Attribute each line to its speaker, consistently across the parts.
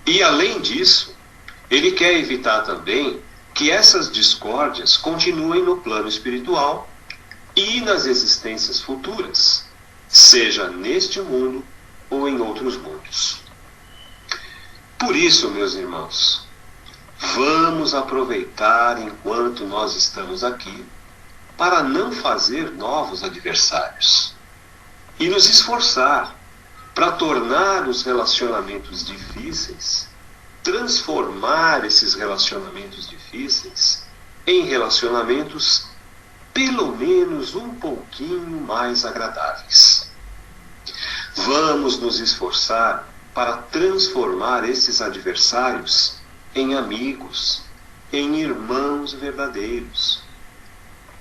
Speaker 1: E além disso, ele quer evitar também que essas discórdias continuem no plano espiritual e nas existências futuras, seja neste mundo ou em outros mundos. Por isso, meus irmãos, vamos aproveitar enquanto nós estamos aqui para não fazer novos adversários e nos esforçar para tornar os relacionamentos difíceis, transformar esses relacionamentos difíceis em relacionamentos pelo menos um pouquinho mais agradáveis. Vamos nos esforçar para transformar esses adversários em amigos, em irmãos verdadeiros,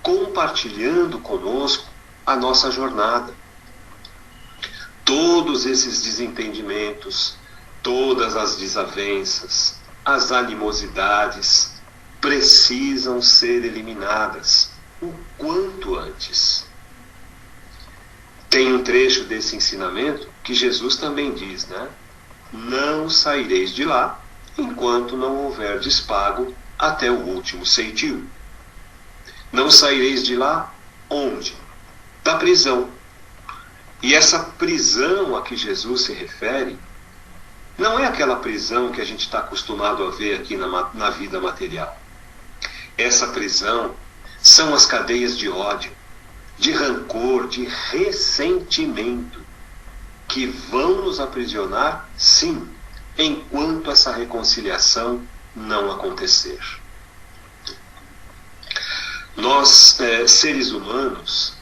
Speaker 1: compartilhando conosco a nossa jornada. Todos esses desentendimentos, todas as desavenças, as animosidades precisam ser eliminadas o quanto antes. Tem um trecho desse ensinamento que Jesus também diz, né? Não saireis de lá enquanto não houverdes pago até o último ceitil. Não saireis de lá onde? Da prisão. E essa prisão a que Jesus se refere não é aquela prisão que a gente está acostumado a ver aqui na vida material. Essa prisão são as cadeias de ódio, de rancor, de ressentimento, que vão nos aprisionar, sim, enquanto essa reconciliação não acontecer. Nós, seres humanos,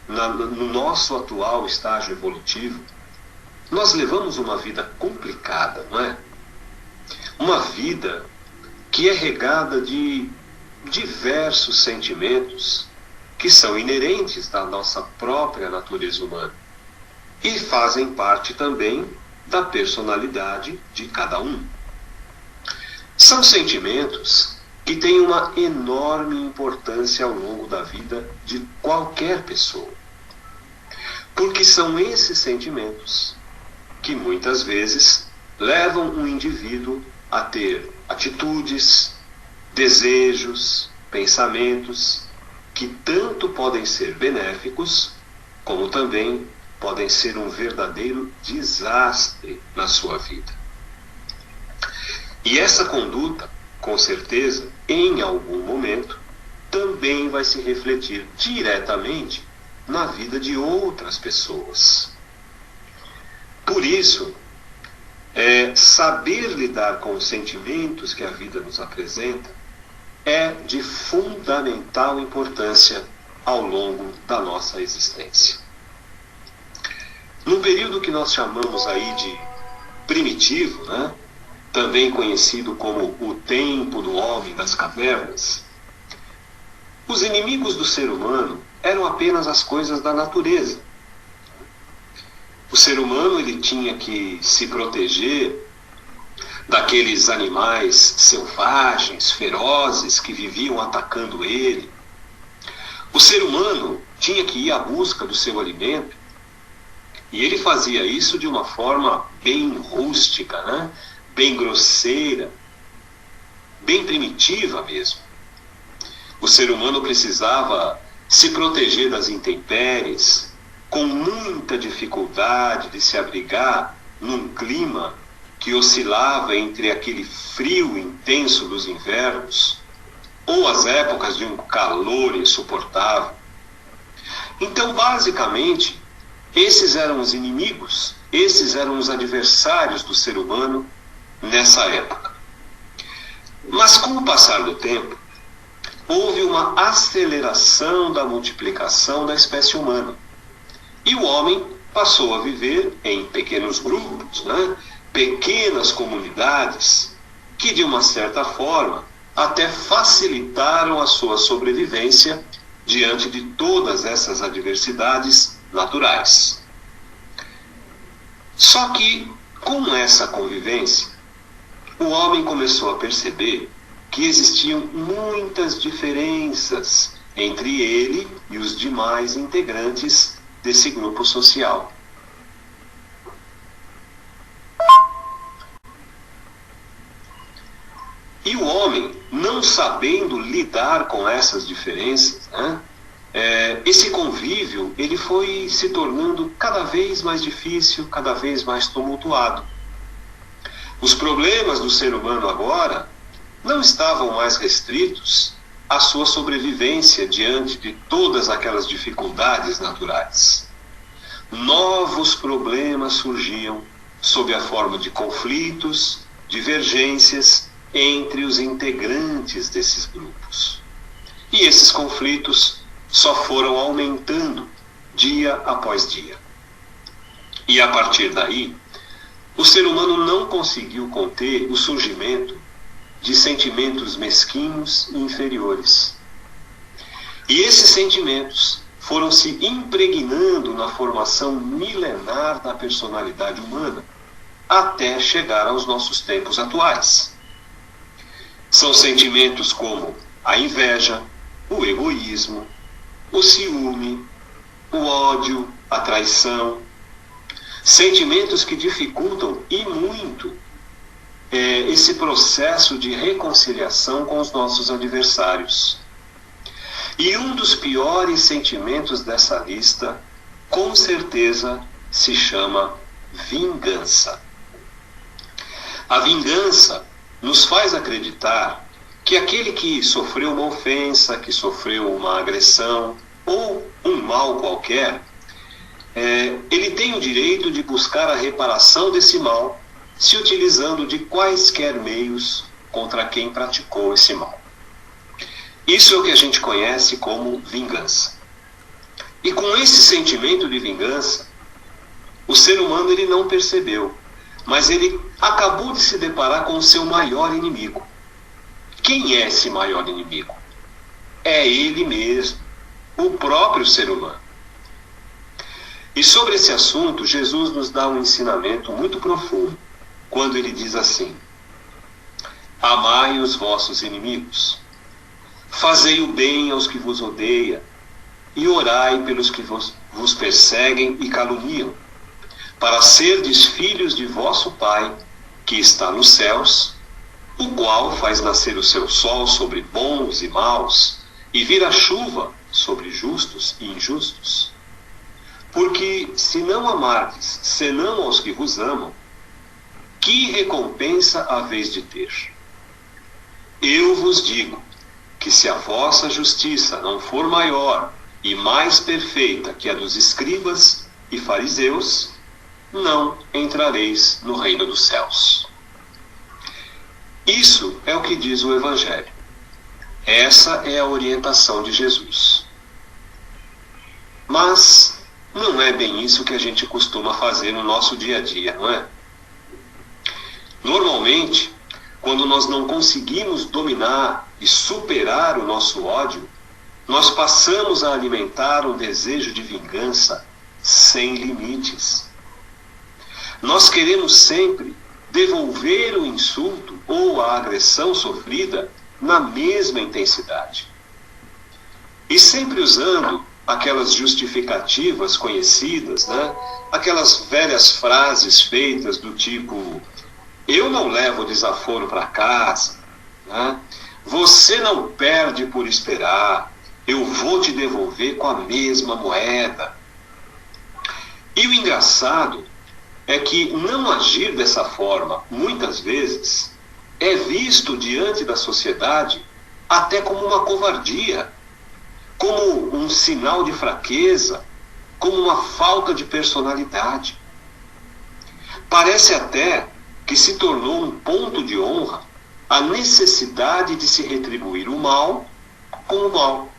Speaker 1: no nosso atual estágio evolutivo, nós levamos uma vida complicada, não é? Uma vida que é regada de diversos sentimentos que são inerentes da nossa própria natureza humana e fazem parte também da personalidade de cada um. São sentimentos que têm uma enorme importância ao longo da vida de qualquer pessoa, porque são esses sentimentos que muitas vezes levam um indivíduo a ter atitudes, desejos, pensamentos que tanto podem ser benéficos, como também podem ser um verdadeiro desastre na sua vida. E essa conduta, com certeza, em algum momento, também vai se refletir diretamente na vida de outras pessoas. Por isso, saber lidar com os sentimentos que a vida nos apresenta é de fundamental importância ao longo da nossa existência. No período que nós chamamos aí de primitivo, né, também conhecido como o tempo do homem das cavernas, os inimigos do ser humano eram apenas as coisas da natureza. O ser humano ele tinha que se proteger daqueles animais selvagens, ferozes, que viviam atacando ele. O ser humano tinha que ir à busca do seu alimento, e ele fazia isso de uma forma bem rústica, né? Bem grosseira, bem primitiva mesmo. O ser humano precisava se proteger das intempéries, com muita dificuldade de se abrigar num clima que oscilava entre aquele frio intenso dos invernos ou as épocas de um calor insuportável. Então, basicamente, esses eram os inimigos, esses eram os adversários do ser humano nessa época. Mas com o passar do tempo, houve uma aceleração da multiplicação da espécie humana. E o homem passou a viver em pequenos grupos, né? Pequenas comunidades, que de uma certa forma até facilitaram a sua sobrevivência diante de todas essas adversidades naturais. Só que, com essa convivência, o homem começou a perceber que existiam muitas diferenças entre ele e os demais integrantes desse grupo social. E o homem, não sabendo lidar com essas diferenças, né, esse convívio ele foi se tornando cada vez mais difícil, cada vez mais tumultuado. Os problemas do ser humano agora não estavam mais restritos à sua sobrevivência diante de todas aquelas dificuldades naturais. Novos problemas surgiam sob a forma de conflitos, divergências entre os integrantes desses grupos. E esses conflitos só foram aumentando dia após dia. E a partir daí, o ser humano não conseguiu conter o surgimento de sentimentos mesquinhos e inferiores. E esses sentimentos foram se impregnando na formação milenar da personalidade humana, até chegar aos nossos tempos atuais. São sentimentos como a inveja, o egoísmo, o ciúme, o ódio, a traição. Sentimentos que dificultam e muito esse processo de reconciliação com os nossos adversários. E um dos piores sentimentos dessa lista, com certeza, se chama vingança. A vingança nos faz acreditar que aquele que sofreu uma ofensa, que sofreu uma agressão ou um mal qualquer, ele tem o direito de buscar a reparação desse mal, se utilizando de quaisquer meios contra quem praticou esse mal. Isso é o que a gente conhece como vingança. E com esse sentimento de vingança, o ser humano ele não percebeu, mas ele acabou de se deparar com o seu maior inimigo. Quem é esse maior inimigo? É ele mesmo, o próprio ser humano. E sobre esse assunto, Jesus nos dá um ensinamento muito profundo, quando ele diz assim: amai os vossos inimigos, fazei o bem aos que vos odeiam, e orai pelos que vos perseguem e caluniam, para serdes filhos de vosso Pai, que está nos céus, o qual faz nascer o seu sol sobre bons e maus, e vir a chuva sobre justos e injustos. Porque se não amardes, senão aos que vos amam, que recompensa haveis de ter? Eu vos digo que se a vossa justiça não for maior e mais perfeita que a dos escribas e fariseus, não entrareis no reino dos céus. Isso é o que diz o Evangelho. Essa é a orientação de Jesus. Mas não é bem isso que a gente costuma fazer no nosso dia a dia, não é? Normalmente, quando nós não conseguimos dominar e superar o nosso ódio, nós passamos a alimentar um desejo de vingança sem limites. Nós queremos sempre devolver o insulto ou a agressão sofrida na mesma intensidade. E sempre usando aquelas justificativas conhecidas, né? Aquelas velhas frases feitas do tipo: eu não levo desaforo para casa, né? Você não perde por esperar, eu vou te devolver com a mesma moeda. E o engraçado é que não agir dessa forma, muitas vezes, é visto diante da sociedade até como uma covardia, como um sinal de fraqueza, como uma falta de personalidade. Parece até que se tornou um ponto de honra a necessidade de se retribuir o mal com o mal.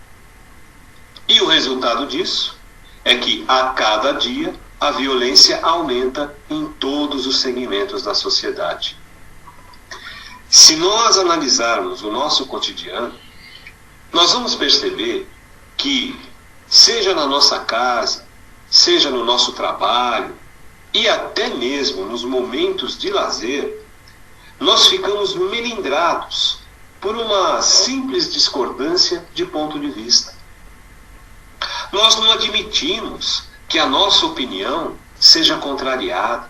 Speaker 1: E o resultado disso é que, a cada dia, a violência aumenta em todos os segmentos da sociedade. Se nós analisarmos o nosso cotidiano, nós vamos perceber que, seja na nossa casa, seja no nosso trabalho, e até mesmo nos momentos de lazer, nós ficamos melindrados por uma simples discordância de ponto de vista. Nós não admitimos que a nossa opinião seja contrariada.